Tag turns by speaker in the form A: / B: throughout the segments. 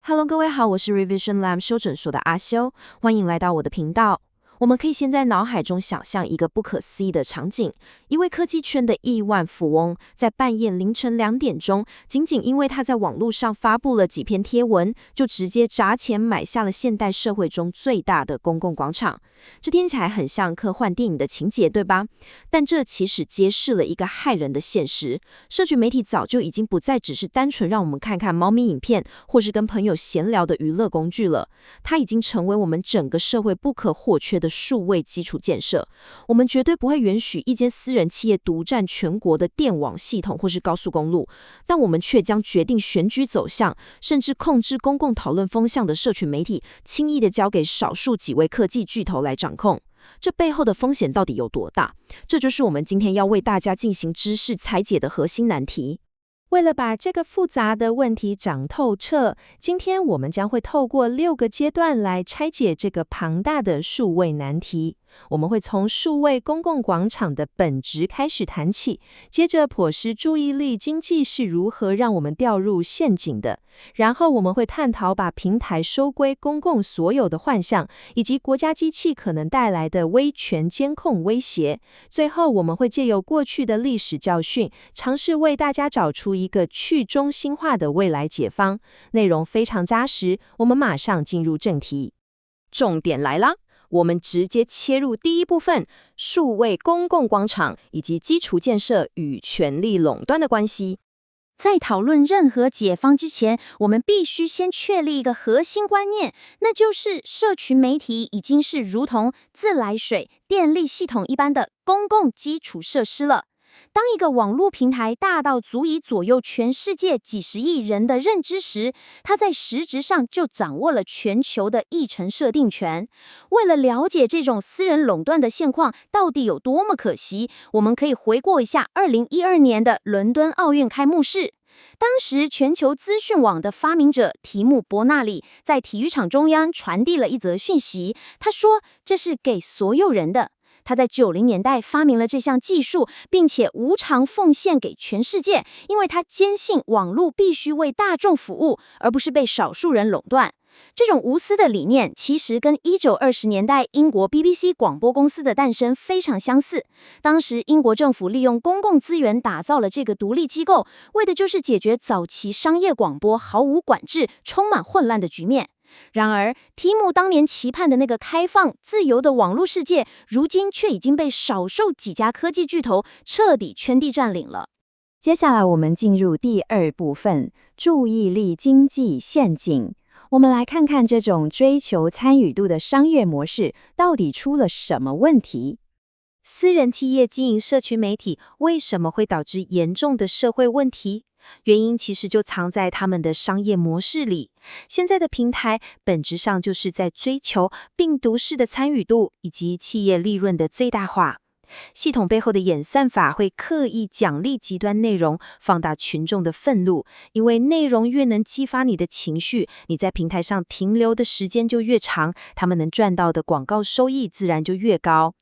A: Hello， 各位好，我是 Revision Lab 修整所的阿修，歡迎來到我的頻道。我們可以先在腦海中想象一個不可思議的場景：一位科技圈的億萬富翁，在半夜凌晨2點鐘，僅僅因為他在網絡上發布了幾篇貼文，就直接砸錢買下了現代社會中最大的公共廣場。這聽起來很像科幻電影的情節，對吧？但這其實揭示了一個駭人的現實：社群媒體早就已經不再只是單純讓我們看看貓咪影片，或是跟朋友閒聊的娛樂工具了。它已經成為我們整個社會不可或缺的數位基礎建設。我們絕對不會允許一間私人企業獨佔全國的電網系統或是高速公路，但我們卻將決定選舉走向，甚至控制公共討論風向的社群媒體，輕易地交給少數幾位科技巨頭來掌控。這背後的風險到底有多大？這就是我們今天要為大家進行知識拆解的核心難題。
B: 為了把這個複雜的問題講透徹，今天我們將會透過6個階段來拆解這個龐大的數位難題。我們會從數位公共廣場的本質開始談起，接着剖析注意力經濟是如何讓我們掉入陷阱的，然後我們會探討把平台收歸公共所有的幻象，以及國家機器可能帶來的威權監控威脅。最後我們會借由過去的歷史教訓，嘗試為大家找出一個去中心化的未來解方。內容非常扎實，我們馬上進入正題。
A: 重點來啦！我們直接切入第一部分：數位公共廣場以及基礎建設與權力壟斷的關係。
C: 在討論任何解方之前，我們必須先確立一個核心觀念，那就是社群媒體已經是如同自來水、電力系統一般的公共基礎設施了。當一個網絡平台大到足以左右全世界幾十億人的認知時，它在實質上就掌握了全球的議程設定權。為了了解這種私人壟斷的現況到底有多麼可惜，我們可以回顧一下2012年的倫敦奧運開幕式。當時全球資訊網的發明者提姆·伯納里在體育場中央傳遞了一則訊息，他說這是給所有人的。他在90年代發明了這項技術，並且無償奉獻給全世界，因為他堅信網絡必須為大眾服務，而不是被少數人壟斷。這種無私的理念其實跟1920年代英國 BBC 廣播公司的誕生非常相似。當時英國政府利用公共資源打造了這個獨立機構，為的就是解決早期商業廣播毫無管制、充滿混亂的局面。然而，提姆當年期盼的那個開放、自由的網絡世界，如今卻已經被少數幾家科技巨頭徹底圈地佔領了。
B: 接下來，我們進入第2部分：注意力經濟陷阱。我們來看看這種追求參與度的商業模式到底出了什麼問題。
A: 私人企業經營社群媒體為什麼會導致嚴重的社會問題？原因其實就藏在他們的商業模式裡。現在的平台本質上就是在追求病毒式的參與度以及企業利潤的最大化。系統背後的演算法會刻意獎勵極端內容，放大群眾的憤怒，因為內容越能激發你的情緒，你在平台上停留的時間就越長，他們能賺到的廣告收益自然就越高。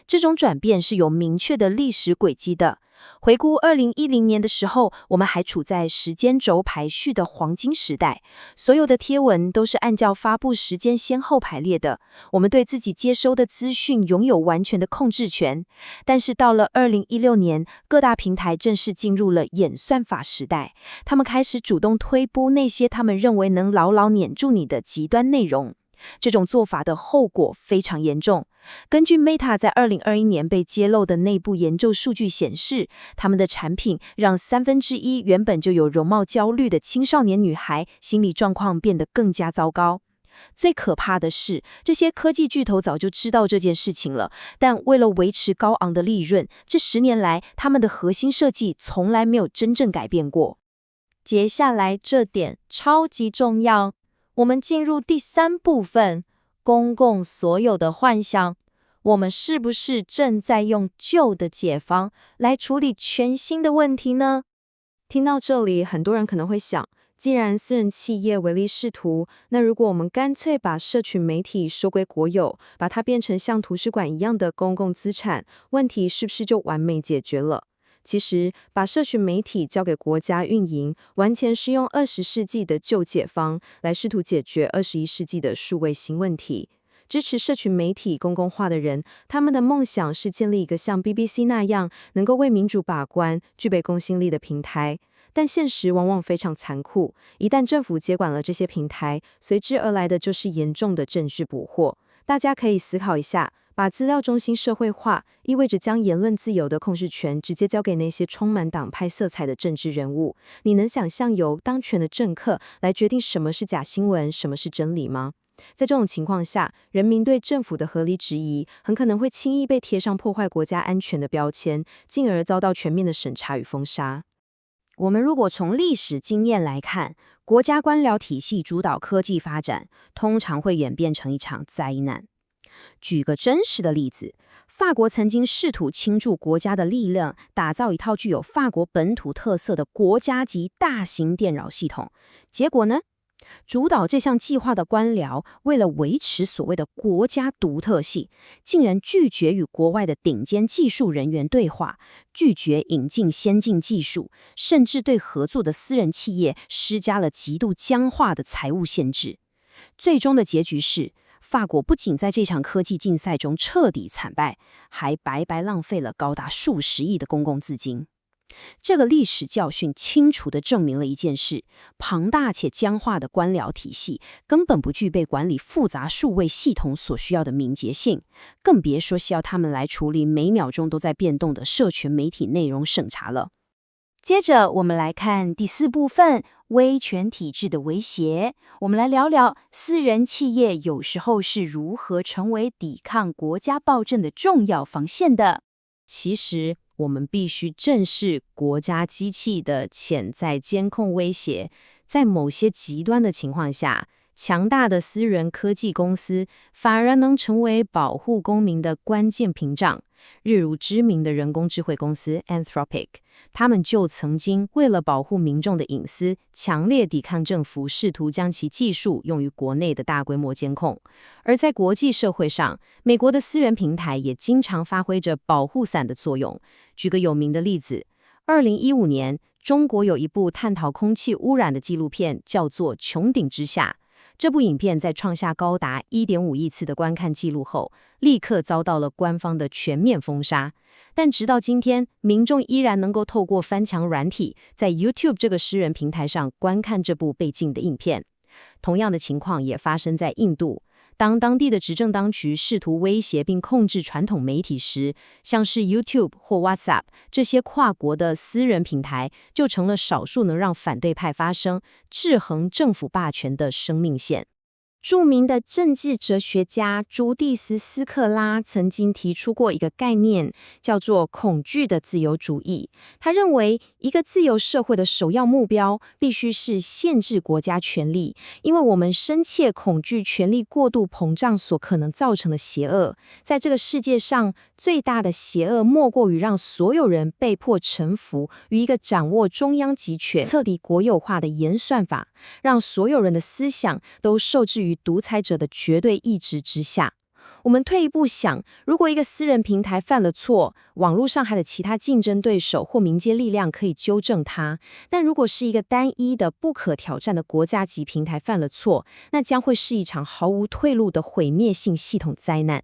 A: 這種轉變是有明確的歷史軌跡的。回顧2010年的時候，我們還處在時間軸排序的黃金時代，所有的貼文都是按照發布時間先後排列的，我們對自己接收的資訊擁有完全的控制權。但是到了2016年，各大平台正式進入了演算法時代，他們開始主動推播那些他們認為能牢牢黏住你的極端內容。這種做法的後果非常嚴重。根據 Meta 在2021年被揭露的內部研究數據顯示，他們的產品讓1/3原本就有容貌焦慮的青少年女孩心理狀況變得更加糟糕。最可怕的是，這些科技巨頭早就知道這件事情了，但為了維持高昂的利潤，這10年來他們的核心設計從來沒有真正改變過。
C: 接下來這點超級重要，我們進入第3部分。公共所有的幻象，我們是不是正在用舊的解方來處理全新的問題呢？
A: 聽到這裡，很多人可能會想，既然私人企業唯利是圖，那如果我們乾脆把社群媒體收歸國有，把它變成像圖書館一樣的公共資產，問題是不是就完美解決了？其實，把社群媒體交給國家運營，完全是用20世紀的舊解方來試圖解決21世紀的數位新問題。支持社群媒體公共化的人，他們的夢想是建立一個像 BBC 那樣能夠為民主把關、具備公信力的平台。但現實往往非常殘酷，一旦政府接管了這些平台，隨之而來的就是嚴重的政治捕獲。大家可以思考一下，把資料中心社會化，意味着將言論自由的控制權直接交給那些充滿黨派色彩的政治人物。你能想象由當權的政客來決定什麼是假新聞，什麼是真理嗎？在這種情況下，人民對政府的合理質疑很可能會輕易被貼上破壞國家安全的標籤，進而遭到全面的審查與封殺。
C: 我們如果從歷史經驗來看，國家官僚體系主導科技發展，通常會演變成一場災難。舉個真實的例子，法國曾經試圖傾注國家的力量，打造一套具有法國本土特色的國家級大型電擾系統。結果呢？主導這項計劃的官僚，為了維持所謂的國家獨特性，竟然拒絕與國外的頂尖技術人員對話，拒絕引進先進技術，甚至對合作的私人企業施加了極度僵化的財務限制。最終的結局是，法國不僅在這場科技競賽中徹底慘敗，還白白浪費了高達數十億的公共資金。這個歷史教訓清楚地證明了一件事：龐大且僵化的官僚體系根本不具備管理複雜數位系統所需要的敏捷性，更別說需要他們來處理每秒鐘都在變動的社群媒體內容審查了。
D: 接着，我們來看第4部分：威權體制的威脅。我們來聊聊私人企業有時候是如何成為抵抗國家暴政的重要防線的。
B: 其實，我們必須正視國家機器的潛在監控威脅。在某些極端的情況下，強大的私人科技公司反而能成為保護公民的關鍵屏障。例如知名的人工智慧公司 Anthropic， 他們就曾經為了保護民眾的隱私，強烈抵抗政府試圖將其技術用於國內的大規模監控。而在國際社會上，美國的私人平台也經常發揮着保護傘的作用。舉個有名的例子，2015年，中國有一部探討空氣污染的紀錄片，叫做《穹頂之下》。這部影片在創下高達 1.5 億次的觀看記錄後，立刻遭到了官方的全面封殺。但直到今天，民眾依然能夠透過翻牆軟體，在 YouTube 這個私人平台上觀看這部被禁的影片。同樣的情況也發生在印度。當當地的執政當局試圖威脅並控制傳統媒體時，像是 YouTube 或 WhatsApp 這些跨國的私人平台，就成了少數能讓反對派發聲、制衡政府霸權的生命線。
D: 著名的政治哲學家朱蒂斯·斯克拉曾經提出過一個概念，叫做恐懼的自由主義。他認為，一個自由社會的首要目標必須是限制國家權力，因為我們深切恐懼權力過度膨脹所可能造成的邪惡。在這個世界上，最大的邪惡莫過於讓所有人被迫臣服於一個掌握中央集權、徹底國有化的演算法，讓所有人的思想都受制於獨裁者的絕對意志之下。我們退一步想，如果一個私人平台犯了錯，網絡上還有其他競爭對手或民間力量可以糾正它；但如果是一個單一的、不可挑戰的國家級平台犯了錯，那將會是一場毫無退路的毀滅性系統災難。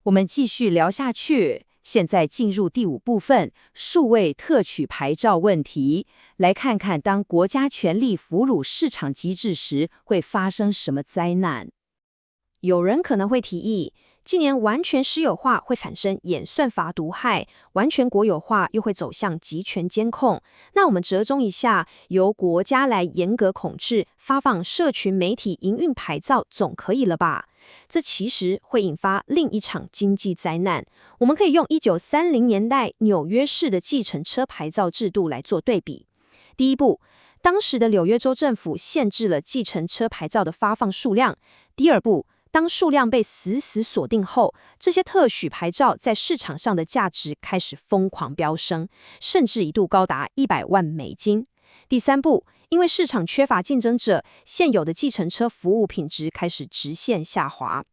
B: 我們繼續聊下去，現在進入第5部分，數位特許牌照問題。來看看當國家權力俘虜市場機制時，會發生什麼災難。
A: 有人可能會提議，近年完全私有化會產生演算法毒害，完全國有化又會走向集權監控。那我們折中一下，由國家來嚴格控制發放社群媒體營運牌照，總可以了吧？這其實會引發另一場經濟災難。我們可以用1930年代紐約市的計程車牌照制度來做對比。第一步，當時的紐約州政府限制了計程車牌照的發放數量。第二步，當數量被死死鎖定後，這些特許牌照在市場上的價值開始瘋狂飆升，甚至一度高達100萬美金。第三步，因為市場缺乏競爭者，現有的計程車服務品質開始直線下滑。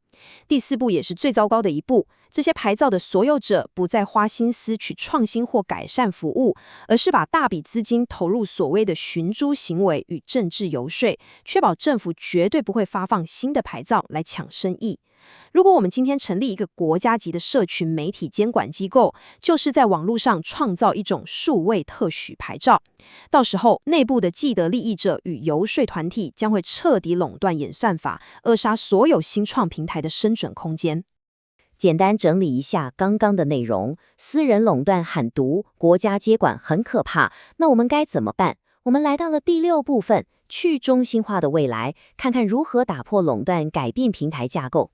A: 第四步也是最糟糕的一步，
B: 這些牌照的所有者不再花心思去創新或改善服務，而是把大筆資金投入所謂的尋租行為與政治遊說，確保政府絕對不會發放新的牌照來搶生意。如果我們今天成立一個國家級的社群媒體監管機構，就是在網絡上創造一種數位特許牌照。到時候，內部的既得利益者與遊說團體將會徹底壟斷演算法，扼殺所有新創平台的生存空間。
A: 簡單整理一下剛剛的內容，私人壟斷喊獨，國家接管很可怕，那我們該怎麼辦？我們來到了第6部分，去中心化的未來，看看如何打破壟斷，改變平台架構。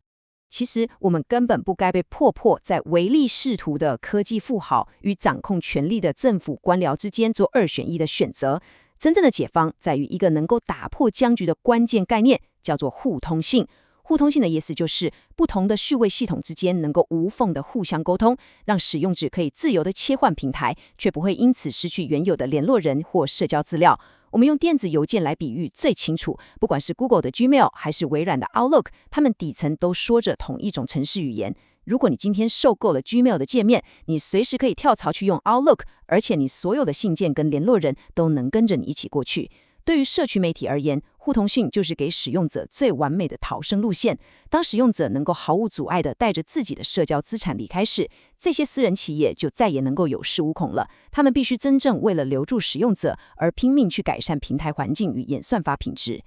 B: 其實我們根本不該被迫在唯利是圖的科技富豪與掌控權力的政府官僚之間做2選1的選擇。真正的解放在於一個能夠打破僵局的關鍵概念，叫做互通性。互通性的意思就是不同的數位系統之間能夠無縫的互相溝通，讓使用者可以自由的切換平台，卻不會因此失去原有的聯絡人或社交資料。我們用電子郵件來比喻最清楚，不管是 Google 的 Gmail 還是微軟的 Outlook， 它們底層都說着同一種程式語言。如果你今天受夠了 Gmail 的界面，你隨時可以跳槽去用 Outlook， 而且你所有的信件跟聯絡人都能跟着你一起過去。对於社群媒體而言，互通性就是給使用者最完美的逃生路線。當使用者能夠毫無阻礙地帶着自己的社交資產離開時，這些私人企業就再也能夠有恃無恐了。他們必須真正為了留住使用者而拼命去改善平台環境與演算法品質。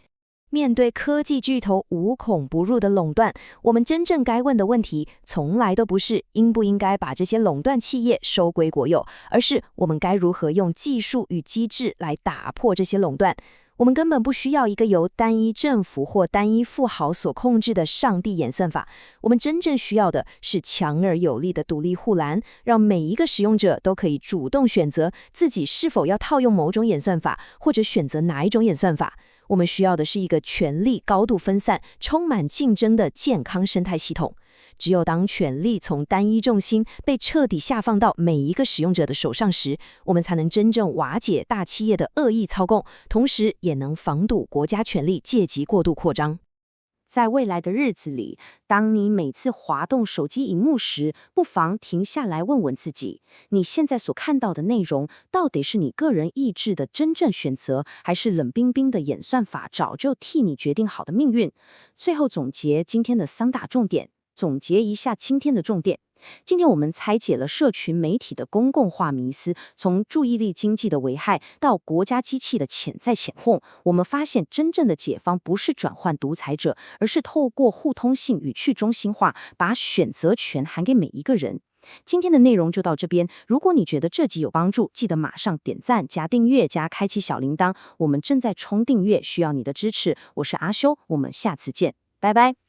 A: 面對科技巨頭無孔不入的壟斷，我們真正該問的問題，從來都不是應不應該把這些壟斷企業收歸國有，而是我們該如何用技術與機制來打破這些壟斷。我們根本不需要一個由單一政府或單一富豪所控制的上帝演算法，我們真正需要的是強而有力的獨立護欄，讓每一個使用者都可以主動選擇自己是否要套用某種演算法，或者選擇哪一種演算法。我們需要的是一個權力高度分散、充滿競爭的健康生態系統。只有當權力從單一重心被徹底下放到每一個使用者的手上時，我們才能真正瓦解大企業的惡意操控，同時也能防堵國家權力借機過度擴張。在未來的日子裡，當你每次滑動手機螢幕時，不妨停下來問問自己，你現在所看到的內容，到底是你個人意志的真正選擇，還是冷冰冰的演算法早就替你決定好的命運？最後總結今天的3大重點，總結一下今天的重點。今天我們拆解了社群媒體的公共化迷思，從注意力經濟的危害到國家機器的潛在檢控，我們發現真正的解放不是轉換獨裁者，而是透過互通性與去中心化，把選擇權還給每一個人。今天的內容就到這邊，如果你覺得這集有幫助，記得馬上點讚、加訂閱、加開啟小鈴鐺。我們正在衝訂閱，需要你的支持。我是阿修，我們下次見，拜拜。